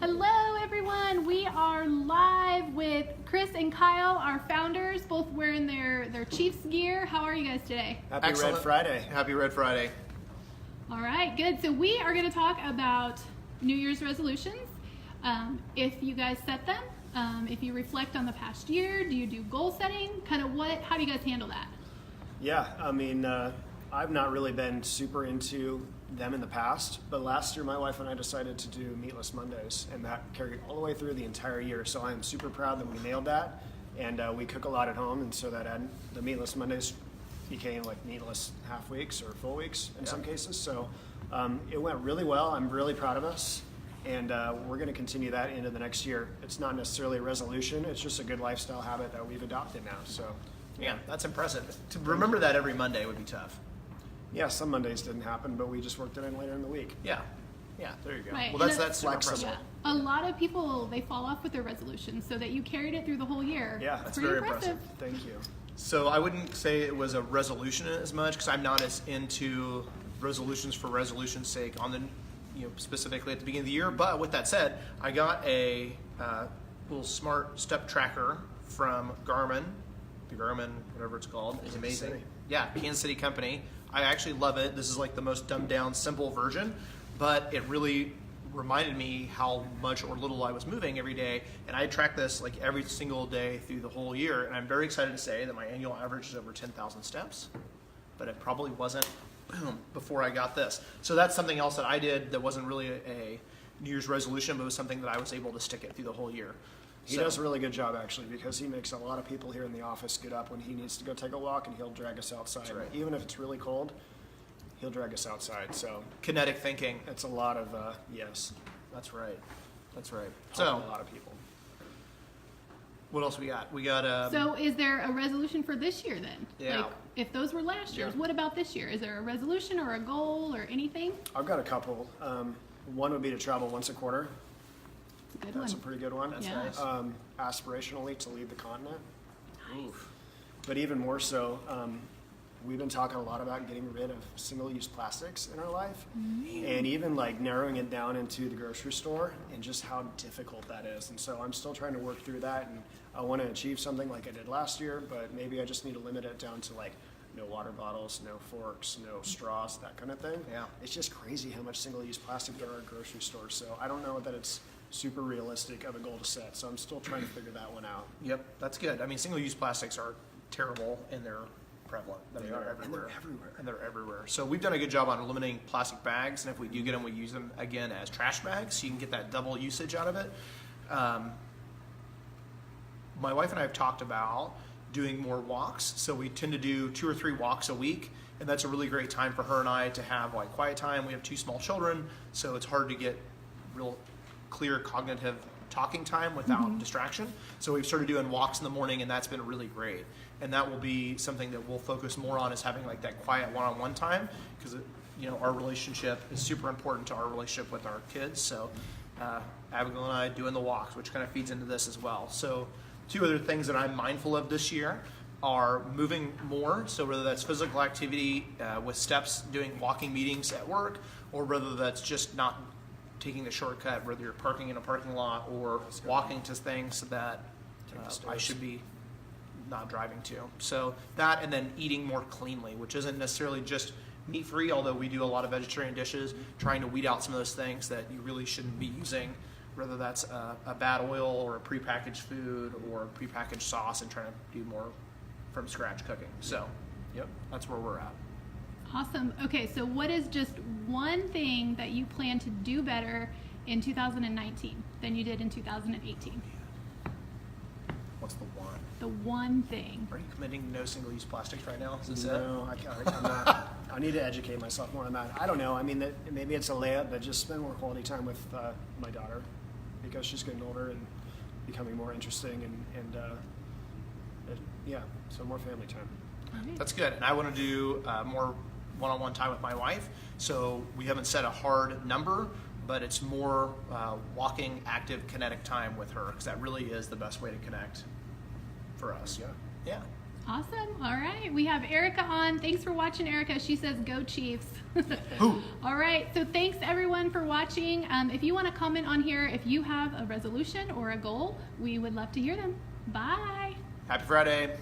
Hello everyone, we are live with Chris and Kyle, our founders, both wearing their Chiefs gear. How are you guys today? Happy Excellent. Red Friday. Happy Red Friday. All right, good. So we are going to talk about New Year's resolutions. If you guys set them, if you reflect on the past year, do you do goal setting? How do you guys handle that? Yeah, I mean, I've not really been super into them in the past, but last year my wife and I decided to do meatless Mondays, and that carried all the way through the entire year. So I'm super proud that we nailed that, and we cook a lot at home, and so the meatless Mondays became like meatless half weeks or full weeks in some cases. So it went really well. I'm really proud of us, and we're going to continue that into the next year. It's not necessarily a resolution; it's just a good lifestyle habit that we've adopted now. So Yeah, that's impressive. To remember that every Monday would be tough. yeah, some Mondays didn't happen, but we just worked it in later in the week. Yeah, there you go. Right. Well, that's super flexible. impressive. A lot of people, they fall off with their resolutions, so that you carried it through the whole year. Yeah, It's that's pretty very impressive. Thank you. So I wouldn't say it was a resolution as much because I'm not as into resolutions for resolution's sake on the, specifically at the beginning of the year. But with that said, I got a little smart step tracker from Garmin. The Garmin, whatever it's called, is amazing. City. Yeah, Kansas City company. I actually love it. This is like the most dumbed down, simple version, but it really reminded me how much or little I was moving every day. And I track this like every single day through the whole year. And I'm very excited to say that my annual average is over 10,000 steps, but it probably wasn't before I got this. So that's something else that I did that wasn't really a New Year's resolution, but it was something that I was able to stick it through the whole year. He does a really good job, actually, because he makes a lot of people here in the office get up when he needs to go take a walk, and he'll drag us outside. That's right. Even if it's really cold, he'll drag us outside. So Kinetic thinking. it's a lot of yes. That's right. So So a lot of people. what else we got? We got So is there a resolution for this year then? Yeah. Like, if those were last year's, Yeah. what about this year? Is there a resolution or a goal or anything? I've got a couple. One would be to travel once a quarter. It's a good That's one. a pretty good one. That's Yeah. nice. Aspirationally, to leave the continent. Oof. But even more so, we've been talking a lot about getting rid of single-use plastics in our life, and even like narrowing it down into the grocery store and just how difficult that is. And so I'm still trying to work through that, and I want to achieve something like I did last year, but maybe I just need to limit it down to like no water bottles, no forks, no straws, that kind of thing. Yeah. It's just crazy how much single-use plastic there are at grocery stores. So I don't know that it's super realistic of a goal to set. So I'm still trying to figure that one out. Yep, that's good. I mean, single-use plastics are terrible and they're prevalent. I mean, They are, they're and they're everywhere. And they're everywhere. So we've done a good job on eliminating plastic bags, and if we do get them, we use them again as trash bags, so you can get that double usage out of it. My wife and I have talked about doing more walks, so we tend to do 2 or 3 walks a week, and that's a really great time for her and I to have like quiet time. We have 2 small children, so it's hard to get real clear cognitive talking time without distraction. So we've started doing walks in the morning, and that's been really great. And that will be something that we'll focus more on, is having like that quiet one-on-one time, because our relationship is super important to our relationship with our kids. So Abigail and I doing the walks, which kind of feeds into this as well. So 2 other things that I'm mindful of this year are moving more. So whether that's physical activity with steps, doing walking meetings at work, or whether that's just not taking the shortcut, whether you're parking in a parking lot or walking to things that I should be not driving to. So that, and then eating more cleanly, which isn't necessarily just meat-free, although we do a lot of vegetarian dishes, trying to weed out some of those things that you really shouldn't be using, whether that's a bad oil or a prepackaged food or a prepackaged sauce, and trying to do more from scratch cooking. So, yep, that's where we're at. Awesome. Okay, so what is just one thing that you plan to do better in 2019 than you did in 2018? What's the one? The one thing. Are you committing no single-use plastics right now? Is this it? No, I can't. I'm not. I need to educate myself more on that. I don't know. I mean, maybe it's a layup, but just spend more quality time with my daughter, because she's getting older and becoming more interesting, so more family time. All right. That's good. And I want to do more one-on-one time with my wife. So we haven't set a hard number, but it's more walking, active, kinetic time with her, because that really is the best way to connect for us. Yeah. Yeah. Awesome. All right. We have Erica on. Thanks for watching, Erica. She says, go Chiefs. All right. So thanks, everyone, for watching. If you want to comment on here, if you have a resolution or a goal, we would love to hear them. Bye. Happy Friday.